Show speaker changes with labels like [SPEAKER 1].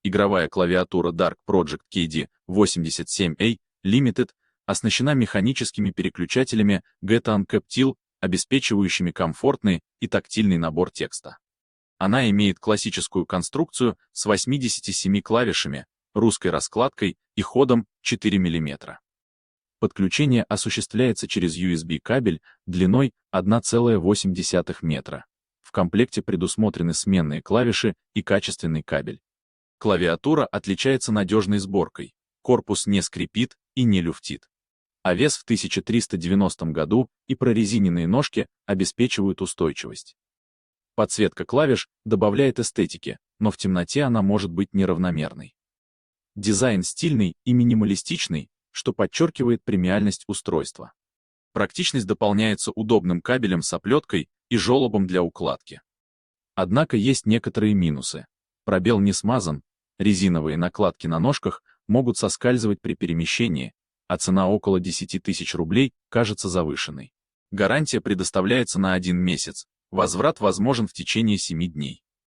[SPEAKER 1] Игровая клавиатура Dark Project KD87A Limited оснащена механическими переключателями Geton Captil, обеспечивающими комфортный и тактильный набор текста. Она имеет классическую конструкцию с 87 клавишами, русской раскладкой и ходом 4 мм. Подключение осуществляется через USB-кабель длиной 1,8 метра. В комплекте предусмотрены сменные клавиши и качественный кабель. Клавиатура отличается надежной сборкой, корпус не скрипит и не люфтит. А вес в 1390 году и прорезиненные ножки обеспечивают устойчивость. Подсветка клавиш добавляет эстетики, но в темноте она может быть неравномерной. Дизайн стильный и минималистичный, что подчеркивает премиальность устройства. Практичность дополняется удобным кабелем с оплеткой и желобом для укладки. Однако есть некоторые минусы. Пробел не смазан, резиновые накладки на ножках могут соскальзывать при перемещении, а цена около 10 тысяч рублей кажется завышенной. Гарантия предоставляется на 1 месяц, возврат возможен в течение 7 дней.